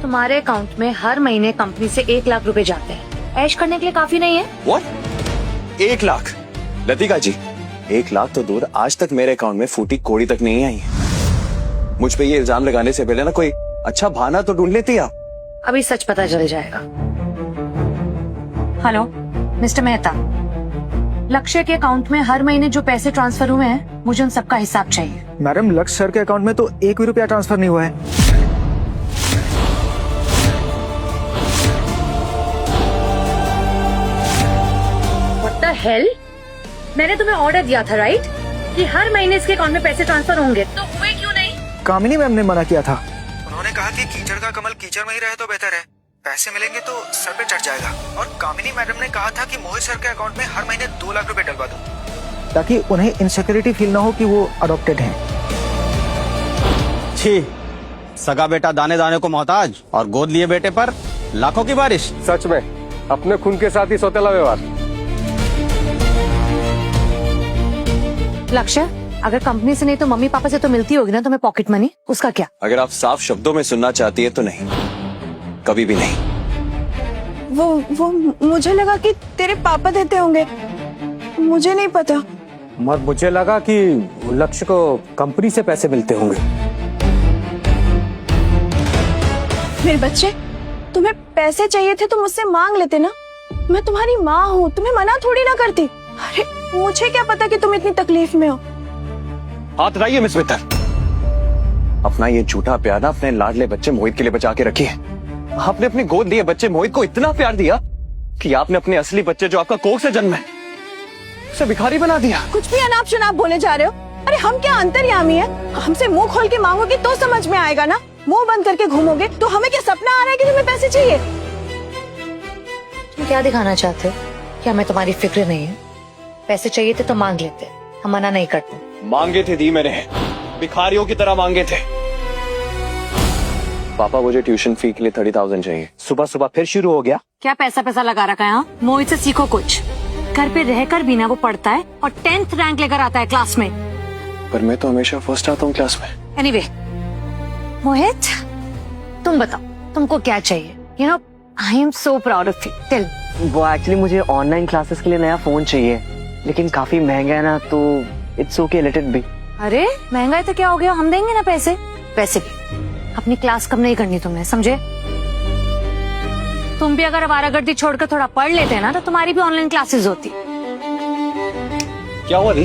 तुम्हारे अकाउंट में हर महीने कंपनी से 1 लाख रुपए जाते हैं, ऐश करने के लिए काफी नहीं है? What? 1 लाख? लतिका जी, 1 लाख तो दूर, आज तक मेरे अकाउंट में फूटी कोड़ी तक नहीं आई। मुझ पे ये इल्जाम लगाने से पहले ना कोई अच्छा बहाना तो ढूंढ लेती आप। अभी सच पता चल जाएगा। हेलो मिस्टर मेहता, लक्ष्य के अकाउंट में हर महीने जो पैसे ट्रांसफर हुए हैं, मुझे उन सबका हिसाब चाहिए। मैडम, लक्ष्य सर के अकाउंट में तो 1 भी रुपया ट्रांसफर नहीं हुआ है। What the hell? मैंने तुम्हें ऑर्डर दिया था राइट, कि हर महीने इसके अकाउंट में पैसे ट्रांसफर होंगे, तो हुए क्यों नहीं? कामिनी मैम ने मना किया था। उन्होंने कहा कि कीचड़ का कमल कीचड़ में ही रहे तो बेहतर है, पैसे मिलेंगे तो सर पे चढ़ जाएगा। और कामिनी मैडम ने कहा था कि मोहित सर के अकाउंट में हर महीने 2 लाख रुपए डलवा दो, ताकि उन्हें इनसिक्योरिटी फील ना हो कि वो अडॉप्टेड हैं। छी, सगा बेटा दाने दाने को मोहताज और गोद लिए बेटे पर लाखों की बारिश। सच में अपने खून के साथ ही सौतेला व्यवहार। लक्ष्य, अगर कंपनी से नहीं तो मम्मी पापा से तो मिलती होगी ना तुम्हें पॉकेट मनी, उसका क्या? अगर आप साफ शब्दों में सुनना चाहती है तो नहीं, कभी भी नहीं। वो मुझे लगा कि तेरे पापा देते होंगे, मुझे नहीं पता। और मुझे लगा कि लक्ष्य को कंपनी से पैसे मिलते होंगे। मेरे बच्चे, तुम्हें पैसे चाहिए थे तो मुझसे मांग लेते ना, मैं तुम्हारी माँ हूँ, तुम्हें मना थोड़ी ना करती। अरे मुझे क्या पता कि तुम इतनी तकलीफ में हो। हाथ हटाइए मिस मित्तल। अपना ये झूठा प्यार ना अपने लाडले बच्चे मोहित के लिए बचा के रखिए। आपने अपने गोद लिए बच्चे मोहित को इतना प्यार दिया कि आपने अपने असली बच्चे जो आपका कोख से जन्म है, उसे भिखारी बना दिया। कुछ भी अनाप शनाप बोले जा रहे हो। अरे हम क्या अंतर्यामी है? हमसे मुंह खोल के मांगोगे तो समझ में आएगा ना, मुंह बंद करके घूमोगे तो हमें क्या सपना आ रहा है कि तुम्हें पैसे चाहिए? तुम क्या दिखाना चाहते हो कि हमें तुम्हारी फिक्र नहीं है? पैसे चाहिए थे तो मांग लेते, हम मना नहीं करते। मांगे थे, दी मैंने, भिखारियों की तरह मांगे थे। पापा, मुझे ट्यूशन फी के लिए 30,000 चाहिए। सुबह सुबह फिर शुरू हो गया। क्या पैसा लगा रखा है? मोहित से सीखो कुछ। घर पे रहकर भी ना वो पढ़ता है और 10th रैंक लेकर आता है क्लास में। पर मैं तो हमेशा फर्स्ट आता हूँ क्लास में। एनीवे, मोहित तुम बताओ तुमको क्या चाहिए? You know I am so proud of you. Tell. वो एक्चुअली मुझे ऑनलाइन क्लासेस के लिए नया फोन चाहिए, लेकिन काफी महंगा है ना, तो it's okay, let it be. अरे महंगा है तो क्या हो गया, हम देंगे ना पैसे। पैसे भी अपनी क्लास कम नहीं करनी तुमने, समझे? तुम भी अगर आवारागर्दी छोड़कर थोड़ा पढ़ लेते ना तो तुम्हारी भी ऑनलाइन क्लासेस होती। क्या हुआ दी?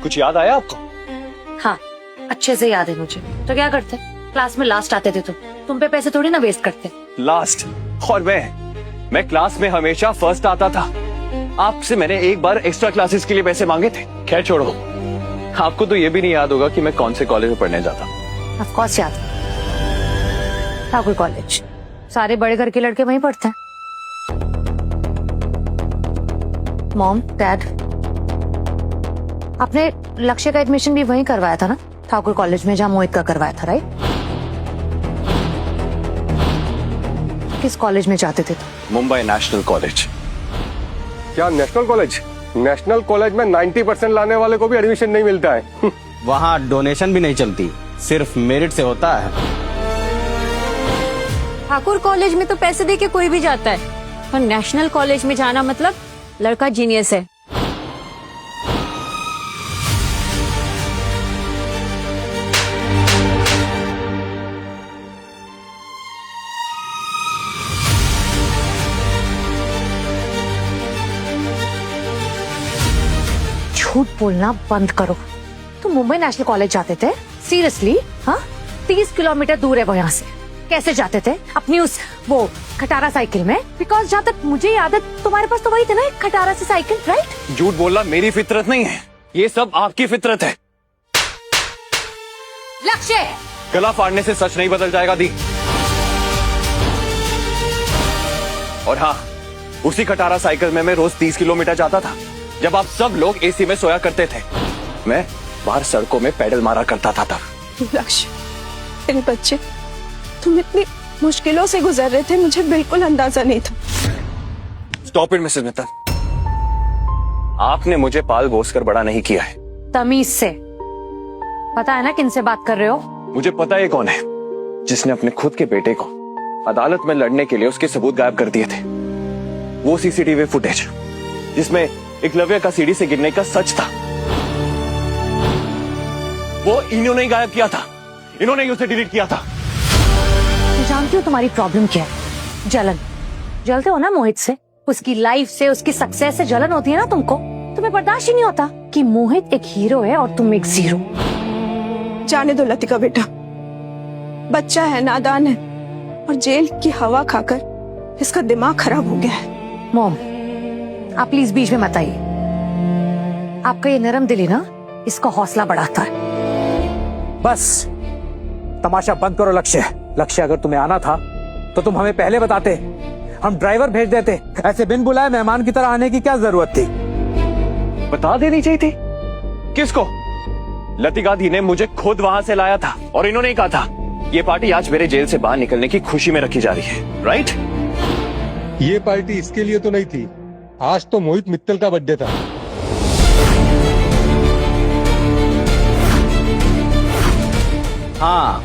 कुछ याद आया आपको? हाँ, अच्छे से याद है मुझे। तो क्या करते? क्लास में लास्ट आते थे तुम पे पैसे थोड़ी ना वेस्ट करते। लास्ट? और मैं क्लास में हमेशा फर्स्ट आता था। आपसे मैंने एक बार एक्स्ट्रा क्लासेस के लिए पैसे मांगे थे। खैर छोड़ो, आपको तो ये भी नहीं याद होगा कि मैं कौन से कॉलेज में पढ़ने जाता। ऑफ कोर्स याद है, ठाकुर कॉलेज। सारे बड़े घर के लड़के वहीं पढ़ते हैं। मॉम, डैड, आपने लक्ष्य का एडमिशन भी वहीं करवाया था ना, ठाकुर कॉलेज में, जहाँ मोहित का करवाया था, राइट? किस कॉलेज में जाते थे? Mumbai national college. क्या नेशनल कॉलेज? नेशनल कॉलेज में 90% लाने वाले को भी एडमिशन नहीं मिलता है। वहाँ डोनेशन भी नहीं चलती, सिर्फ मेरिट से होता है। ठाकुर कॉलेज में तो पैसे देके कोई भी जाता है, और नेशनल कॉलेज में जाना मतलब लड़का जीनियस है। झूठ बोलना बंद करो। तुम मुंबई नेशनल कॉलेज जाते थे? सीरियसली? हाँ, 30 किलोमीटर दूर है वो यहाँ से। कैसे जाते थे? अपनी वो खटारा साइकिल में? बिकॉज जहाँ तक मुझे याद है तुम्हारे पास तो वही थे ना, एक खटारा सी साइकिल, राइट? झूठ बोलना मेरी फितरत नहीं है, ये सब आपकी फितरत है। लक्ष्य, गला फाड़ने से सच नहीं बदल जाएगा दी। और हाँ, उसी खटारा साइकिल में मैं रोज 30 किलोमीटर जाता था, जब आप सब लोग एसी में सोया करते थे। मैं बाहर सड़कों में पैडल मारा करता था तब। लक्ष्य, तेरे बच्चे, तुम इतनी मुश्किलों से गुजर रहे थे, मुझे बिल्कुल अंदाजा नहीं था। स्टॉप इट मिसेस मित्तल, आपने मुझे पाल पोस कर बड़ा नहीं किया है। तमीज से। पता है ना किनसे बात कर रहे हो? मुझे पता है कौन है जिसने अपने खुद के बेटे को अदालत में लड़ने के लिए उसके सबूत गायब कर दिए थे। वो सीसीटीवी फुटेज जिसमें एकलव्य का सीढ़ी से गिरने का सच था, वो इन्होंने ही गायब किया था, इन्होंने ही उसे डिलीट किया था। मैं जानती हूँ तुम्हारी प्रॉब्लम क्या है, जलन। जलते हो ना मोहित से, उसकी लाइफ से, उसकी सक्सेस से जलन होती है ना तुमको। तुम्हें बर्दाश्त ही नहीं होता कि मोहित एक हीरो है और तुम एक जीरो। जाने दो लतिका बेटा, बच्चा है, नादान है, और जेल की हवा खाकर इसका दिमाग खराब हो गया है। मॉम, आप प्लीज बीच में मत आइए। आपका ये नरम दिली ना इसका हौसला बढ़ाता है। बस तमाशा बंद करो लक्ष्य। लक्ष्य, अगर तुम्हें आना था तो तुम हमें पहले बताते, हम ड्राइवर भेज देते। ऐसे बिन बुलाए मेहमान की तरह आने की क्या जरूरत थी? बता देनी चाहिए थी। किसको? लतिका दी ने मुझे खुद वहां से लाया था और इन्होंने ही कहा था ये पार्टी आज मेरे जेल से बाहर निकलने की खुशी में रखी जा रही है, राइट? ये पार्टी इसके लिए तो नहीं थी, आज तो मोहित मित्तल का बर्थडे था। हाँ,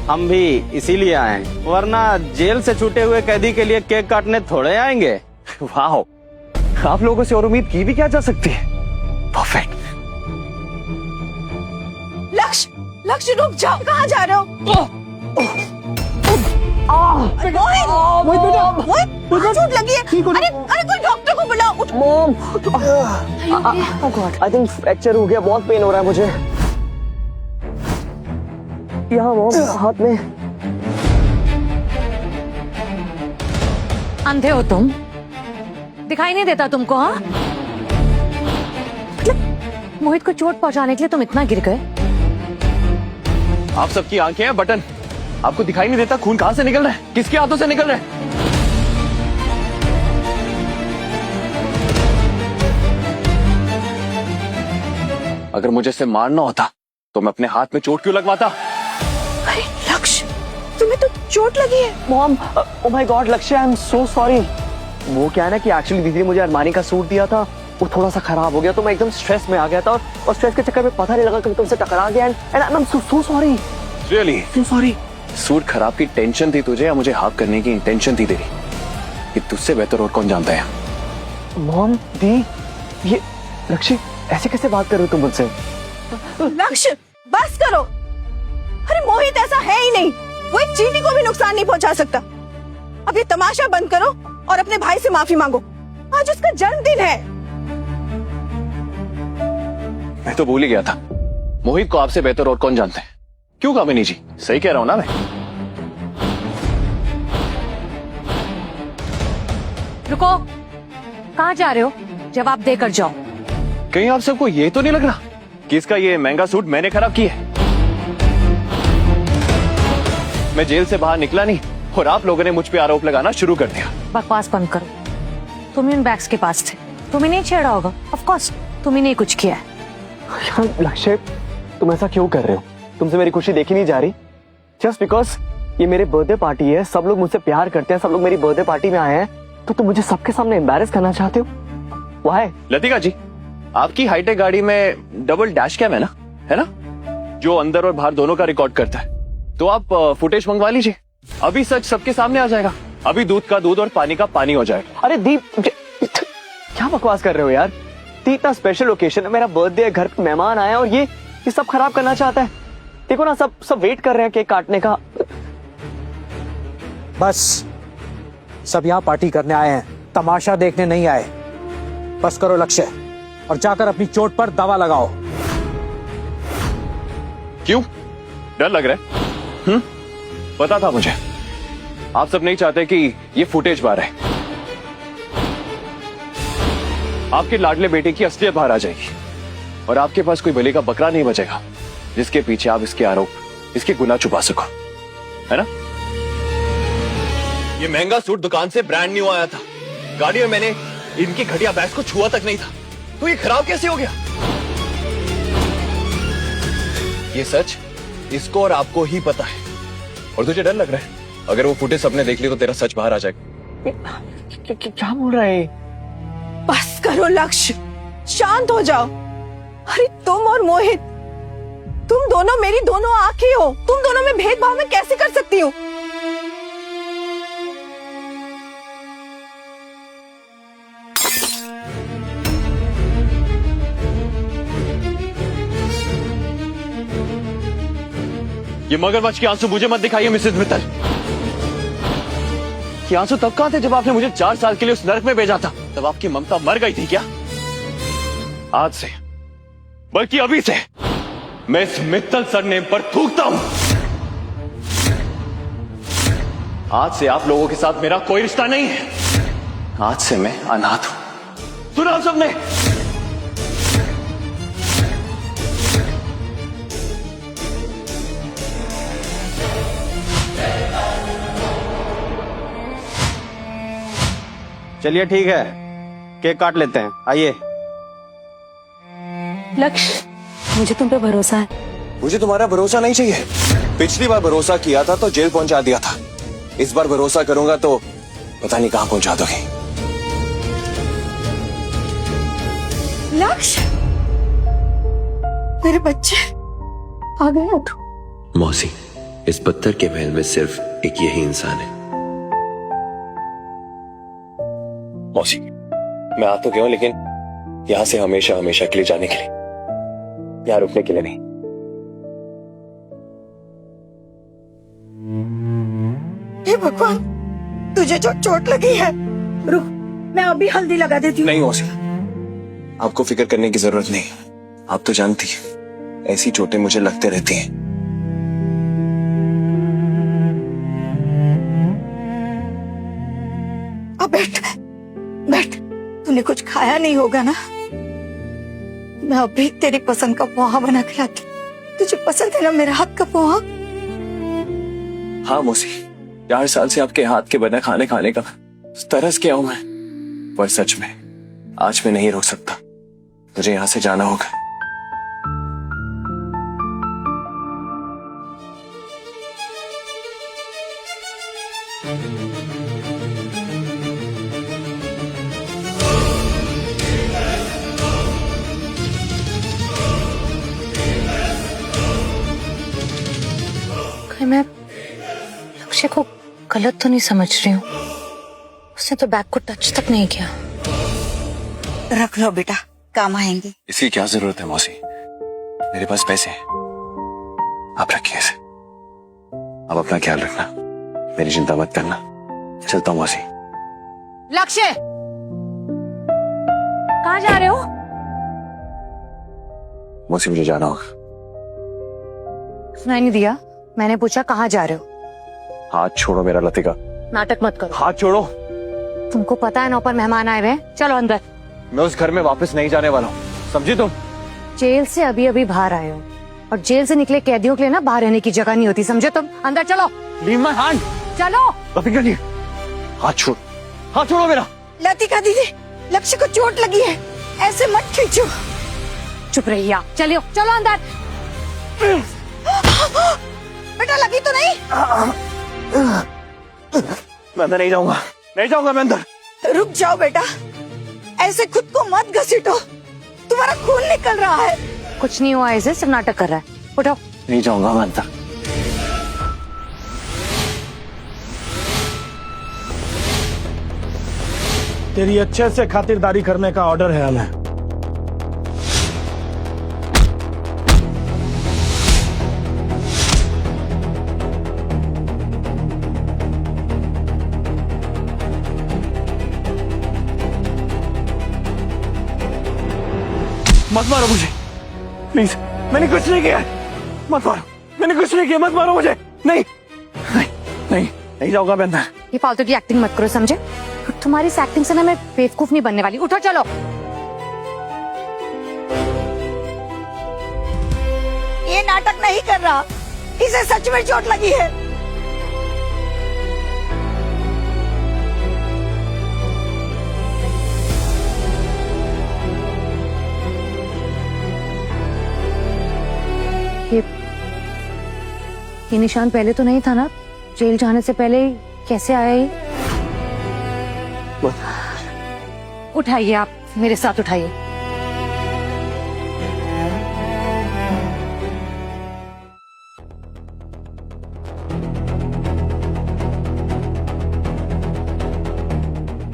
हम भी इसीलिए आए हैं, वरना जेल से छूटे हुए कैदी के लिए केक काटने थोड़े आएंगे। वाह, आप लोगों से और उम्मीद की भी क्या जा सकती है। परफेक्ट। लक्ष्य, लक्ष्य रुक जाओ, कहाँ जा रहे हो? मोहित बेटा, मोहित चोट लगी है। अरे अरे कोई डॉक्टर को बुलाओ। उठ। मॉम, आई थिंक फ्रैक्चर हो गया, बहुत पेन हो रहा है मुझे। यहाँ मॉम, हाथ में। अंधे हो तुम? दिखाई नहीं देता तुमको? हाँ, मतलब मोहित को चोट पहुंचाने के लिए तुम इतना गिर गए? आप सबकी आंखें हैं बटन, आपको दिखाई नहीं देता खून कहां से निकल रहा है, किसके हाथों से निकल रहा है? अगर मुझे इसे मारना होता तो मैं अपने हाथ में चोट क्यों लगवाता? अरे लक्ष्य, तुम्हें तो चोट लगी है। मॉम, ओ माय गॉड लक्ष्य, आई एम सो सॉरी। वो क्या है ना कि एक्चुअली दीदी ने मुझे अरमानी का सूट दिया था, वो थोड़ा सा खराब हो गया तो मैं एकदम स्ट्रेस में आ गया था, और स्ट्रेस के चक्कर में पता नहीं लगा कि मैं तुमसे टकरा गया। And I am so sorry, really so sorry. Suit खराब की टेंशन थी तुझे या मुझे हाफ करने की इंटेंशन थी तेरी? ये तुझसे बेहतर और कौन जानता है? मॉम, दी, ये लक्ष्य ऐसे कैसे बात कर रहे हो तुम मुझसे? लक्ष्य बस करो। अरे मोहित ऐसा है ही नहीं, वो एक चींटी को भी नुकसान नहीं पहुंचा सकता। अब ये तमाशा बंद करो और अपने भाई से माफी मांगो, आज उसका जन्मदिन है। मैं तो भूल ही गया था, मोहित को आपसे बेहतर और कौन जानते हैं। क्यों कामिनी जी, सही कह रहा हूं ना मैं? रुको, कहाँ जा रहे हो? जवाब देकर जाओ। कहीं आप सबको ये तो नहीं लग रहा कि इसका ये महंगा सूट मैंने खराब किया है? मैं जेल से बाहर निकला नहीं और आप लोगों ने मुझ पे आरोप लगाना शुरू कर दिया। बकवास बंद करो। तुम ही उन बैग्स के पास थे, तुम ही नहीं छेड़ा होगा। ऑफ कोर्स तुम ही नहीं कुछ किया है। यार लक्ष्य, तुम ऐसा क्यों कर रहे हो? तुमसे मेरी खुशी देखी नहीं जा रही? जस्ट बिकॉज ये मेरे बर्थडे पार्टी है, सब लोग मुझसे प्यार करते हैं, सब लोग मेरी बर्थडे पार्टी में आए हैं, तो तुम मुझे सबके सामने एम्बैरेस करना चाहते हो? व्हाई? लतिका जी, आपकी हाईटेक गाड़ी में डबल डैश कैम है ना, जो अंदर और बाहर दोनों का रिकॉर्ड करता है। तो आप फुटेज मंगवा लीजिए, अभी सच सबके सामने आ जाएगा। अभी दूध का दूध और पानी का पानी हो जाएगा। अरे दीप, क्या बकवास कर रहे हो यार? इतना स्पेशल ओकेजन है, मेरा बर्थडे है, घर पे मेहमान आए हैं और ये सब खराब करना चाहता है। देखो ना, सब वेट कर रहे हैं केक काटने का। बस सब यहाँ पार्टी करने आए हैं, तमाशा देखने नहीं आए। बस करो लक्ष्य और जाकर अपनी चोट पर दवा लगाओ। क्यों डर लग रहा है? पता था मुझे, आप सब नहीं चाहते कि ये फुटेज बाहर है। आपके लाडले बेटे की असलियत बाहर आ जाएगी और आपके पास कोई बलि का बकरा नहीं बचेगा जिसके पीछे आप इसके आरोप, इसके गुनाह छुपा सको, है ना? ये महंगा सूट दुकान से ब्रांड न्यू आया था, गाड़ी में मैंने इनकी घटिया बैग्स को छुआ तक नहीं था, तो ये खराब कैसे हो गया? ये सच इसको और आपको ही पता है और तुझे डर लग रहा है अगर वो फुटेज सबने देख ली तो तेरा सच बाहर आ जाएगा। क्या बोल रहा है? बस करो लक्ष्य, शांत हो जाओ। अरे तुम और मोहित, तुम दोनों मेरी दोनों आंखें हो, तुम दोनों में भेदभाव मैं कैसे कर सकती हूँ? ये मगरमच्छ के आंसू मुझे मत दिखाइए मिसेस मित्तल। ये आंसू तब कहां थे जब आपने मुझे 4 साल के लिए उस नरक में भेजा था? तब आपकी ममता मर गई थी क्या? आज से, बल्कि अभी से, मैं इस मित्तल सरनेम पर थूकता हूं। आज से आप लोगों के साथ मेरा कोई रिश्ता नहीं है। आज से मैं अनाथ हूं। सुना आप सबने? चलिए ठीक है, केक काट लेते हैं, आइए। लक्ष्य, मुझे तुम पे भरोसा है। मुझे तुम्हारा भरोसा नहीं चाहिए। पिछली बार भरोसा किया था तो जेल पहुंचा दिया था। इस बार भरोसा करूंगा तो पता नहीं कहां पहुंचा दोगे। लक्ष्य, मेरे बच्चे आ गए हो तुम? मौसी, इस पत्थर के महल में सिर्फ एक यही इंसान है। मौसी, मैं आ तो गया हूं, लेकिन यहां से हमेशा हमेशा के लिए जाने के लिए, यहां रुकने के लिए नहीं। हे भगवान, तुझे जो चोट लगी है, रुक, मैं अभी हल्दी लगा देती हूँ। नहीं मौसी, आपको फिक्र करने की जरूरत नहीं। आप तो जानती हैं, ऐसी चोटें मुझे लगते रहती हैं। अब बैठ बैठ, तूने कुछ खाया नहीं होगा ना? मैं अभी तेरी पसंद का पोहा बना के लाती। तुझे पसंद है ना मेरे हाथ का पोहा? हाँ मौसी, 4 साल से आपके हाथ के बने खाने खाने का तरस गया हूं मैं। पर सच में आज मैं नहीं रोक सकता। मुझे यहां से जाना होगा। कहीं मैं लक्ष्य को गलत तो नहीं समझ रही हूँ? उसने तो बैग को टच तक नहीं किया। रख लो बेटा, काम आएंगे। इसकी क्या जरूरत है मौसी? मेरे पास पैसे हैं, आप रखिए इसे। आप अपना ख्याल रखना, मेरी चिंता मत करना। चलता हूँ मौसी। लक्ष्य, कहाँ जा रहे हो? मौसी मुझे जाना होगा। सुनाई नहीं दिया? मैंने पूछा कहाँ जा रहे हो? हाथ छोड़ो मेरा लतिका। नाटक मत करो। हाथ छोड़ो। तुमको पता है ना ऊपर मेहमान आए हुए हैं। चलो अंदर। मैं उस घर में वापस नहीं जाने वाला हूँ, समझी तुम? जेल से अभी अभी बाहर आए हो, और जेल से निकले कैदियों के लिए ना बाहर रहने की जगह नहीं होती, समझे तुम? अंदर चलो। Leave my hand. चलो। लतिका जी, हाथ छोड़ो, हाथ छोड़ो मेरा। लतिका दीदी, लक्ष्य को चोट लगी है, ऐसे मत खींचो। चुप रहिए आप। चलिए, चलो अंदर। बेटा लगी तो नहीं? मैं अंदर नहीं जाऊंगा, नहीं जाऊंगा मैं अंदर। रुक जाओ बेटा, ऐसे खुद को मत घसीटो, तुम्हारा खून निकल रहा है। कुछ नहीं हुआ, ऐसे सिर्फ नाटक कर रहा है। उठो। नहीं जाऊंगा मैं अंदर। तेरी अच्छे से खातिरदारी करने का ऑर्डर है हमें। मत मारो मुझे प्लीज, मैंने कुछ नहीं किया। मत मारो, मैंने कुछ नहीं किया, मत मारो मुझे। नहीं नहीं नहीं, नहीं जाऊंगा मैं अंदर। ये फालतू की एक्टिंग मत करो, समझे? तुम्हारी इस एक्टिंग से ना मैं बेवकूफ नहीं बनने वाली। उठो चलो। ये नाटक नहीं कर रहा, इसे सच में चोट लगी है। ये निशान पहले तो नहीं था ना? जेल जाने से पहले कैसे आया ये? उठाइए आप, मेरे साथ उठाइए।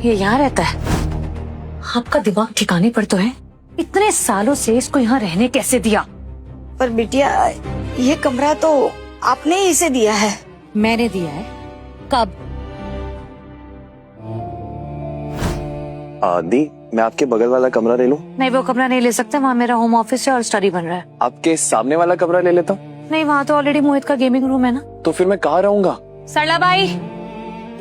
ये यहाँ रहता है? आपका दिमाग ठिकाने पर तो है? इतने सालों से इसको यहाँ रहने कैसे दिया? पर बिटिया, ये कमरा तो आपने ही इसे दिया है। मैंने दिया है? कब? दी, मैं आपके बगल वाला कमरा ले लूं? नहीं, वो कमरा नहीं ले सकते, वहाँ मेरा होम ऑफिस है और स्टडी बन रहा है। आपके सामने वाला कमरा ले लेता हूँ? नहीं, वहाँ तो ऑलरेडी मोहित का गेमिंग रूम है ना। तो फिर मैं कहाँ रहूंगा? सरला बाई।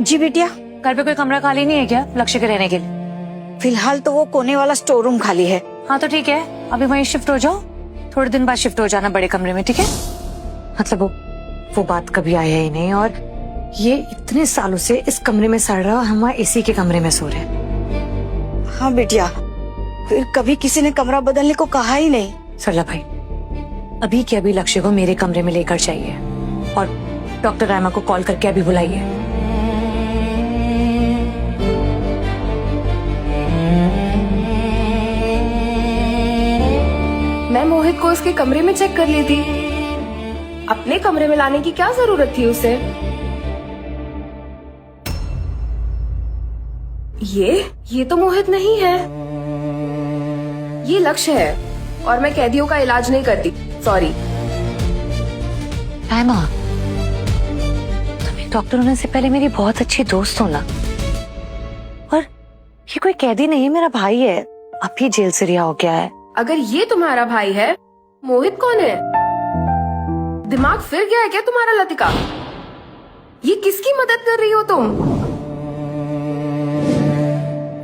जी बिटिया। घर पे कोई कमरा खाली नहीं है क्या लक्ष्य के रहने के लिए? फिलहाल तो वो कोने वाला स्टोर रूम खाली है। हाँ तो ठीक है, अभी वहीं शिफ्ट हो जाओ, थोड़े दिन बाद शिफ्ट हो जाना बड़े कमरे में, ठीक है? मतलब वो बात कभी आया ही नहीं, और ये इतने सालों से इस कमरे में सड़ रहा, हम वहाँ एसी के कमरे में सो रहे हैं। हाँ बिटिया, फिर कभी किसी ने कमरा बदलने को कहा ही नहीं। सरला भाई, अभी के अभी लक्ष्य को मेरे कमरे में लेकर चाहिए, और डॉक्टर रामा को कॉल करके अभी बुलाइए। मैं मोहित को उसके कमरे में चेक कर ली थी, अपने कमरे में लाने की क्या जरूरत थी उसे? ये तो मोहित नहीं है, ये लक्ष्य है, और मैं कैदियों का इलाज नहीं करती, सॉरी। रामा, तुम्हें डॉक्टर होने से पहले मेरी बहुत अच्छी दोस्त हो ना, और ये कोई कैदी नहीं है, मेरा भाई है, अभी जेल से रिहा हो गया है। अगर ये तुम्हारा भाई है, मोहित कौन है? दिमाग फिर गया है क्या तुम्हारा लतिका? ये किसकी मदद कर रही हो तुम?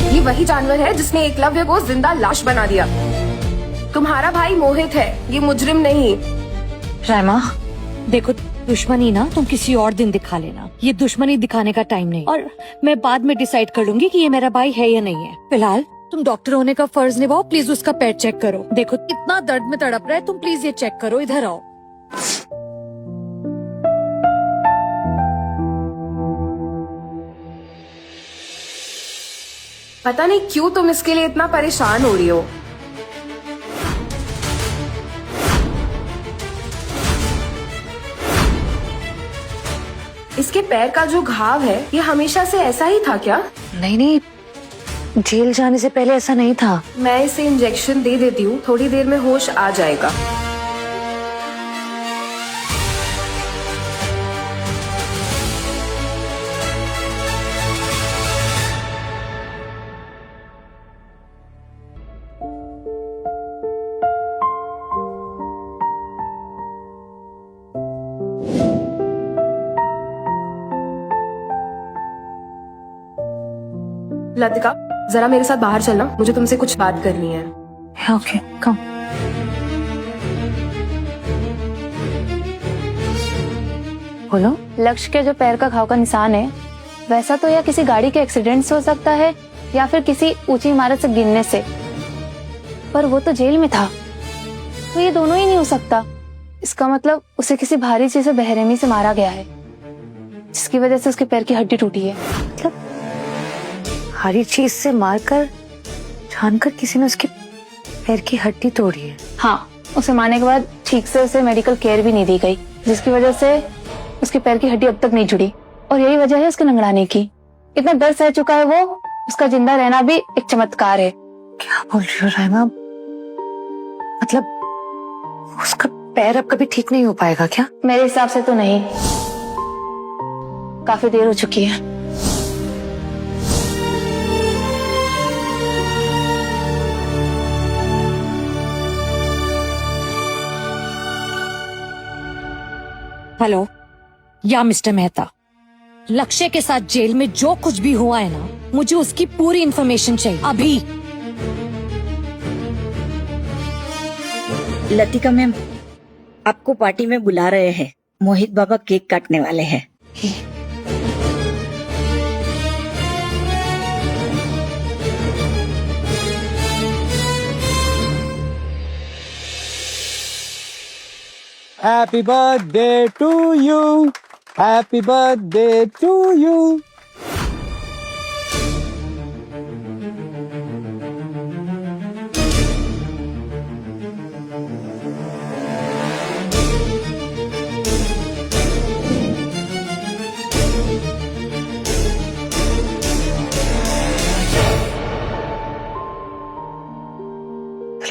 ये वही जानवर है जिसने एकलव्य को जिंदा लाश बना दिया। तुम्हारा भाई मोहित है, ये मुजरिम नहीं। रामा देखो, दुश्मनी ना तुम किसी और दिन दिखा लेना, ये दुश्मनी दिखाने का टाइम नहीं, और मैं बाद में डिसाइड कर लूंगी कि ये मेरा भाई है या नहीं है। फिलहाल तुम डॉक्टर होने का फर्ज निभाओ, प्लीज उसका पैर चेक करो। देखो इतना दर्द में तड़प रहा है, तुम प्लीज ये चेक करो, इधर आओ। पता नहीं क्यों तुम इसके लिए इतना परेशान हो रही हो। इसके पैर का जो घाव है, ये हमेशा से ऐसा ही था क्या? नहीं, जेल जाने से पहले ऐसा नहीं था। मैं इसे इंजेक्शन दे देती हूँ, थोड़ी देर में होश आ जाएगा। लतिका, जरा मेरे साथ बाहर चलना, मुझे तुमसे कुछ बात करनी है। ओके, कम। बोलो। लक्ष्य के जो पैर का घाव का निशान है, वैसा तो या किसी गाड़ी के एक्सीडेंट से हो सकता है या फिर किसी ऊंची इमारत से गिरने से, पर वो तो जेल में था, तो ये दोनों ही नहीं हो सकता। इसका मतलब उसे किसी भारी चीज से बेरहमी से मारा गया है, जिसकी वजह से उसके पैर की हड्डी टूटी है। मतलब भारी चीज से मारकर जानकर किसी ने उसके पैर की हड्डी तोड़ी है? हाँ, उसे मारने के बाद ठीक से उसे मेडिकल केयर भी नहीं दी गई, जिसकी वजह से उसके पैर की हड्डी अब तक नहीं जुड़ी, और यही वजह है उसके लंगड़ाने की। इतना दर्द सह चुका है वो, उसका जिंदा रहना भी एक चमत्कार है। क्या बोल रही हो राइमा? मतलब उसका पैर अब कभी ठीक नहीं हो पाएगा क्या? मेरे हिसाब से तो नहीं, काफी देर हो चुकी है। हेलो, या मिस्टर मेहता, लक्ष्य के साथ जेल में जो कुछ भी हुआ है ना, मुझे उसकी पूरी इन्फॉर्मेशन चाहिए अभी। लतिका मैम, आपको पार्टी में बुला रहे हैं, मोहित बाबा केक काटने वाले हैं। Happy birthday to you, happy birthday to you.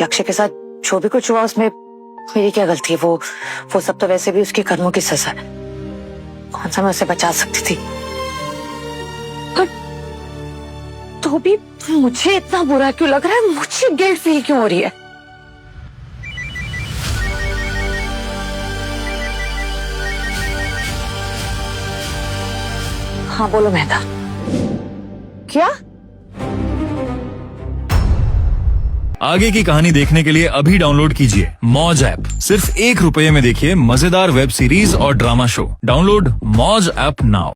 Lakshya के साथ जो भी कुछ हुआ उसमें मेरी क्या गलती है? वो सब तो वैसे भी उसके कर्मों की सजा है। कौन सा मैं उसे बचा सकती थी? पर तो भी मुझे इतना बुरा क्यों लग रहा है? मुझे गिल्ट फील क्यों हो रही है? हाँ बोलो मेहता। क्या? आगे की कहानी देखने के लिए अभी डाउनलोड कीजिए मौज ऐप। सिर्फ ₹1 में देखिए मजेदार वेब सीरीज और ड्रामा शो। डाउनलोड मौज ऐप नाउ।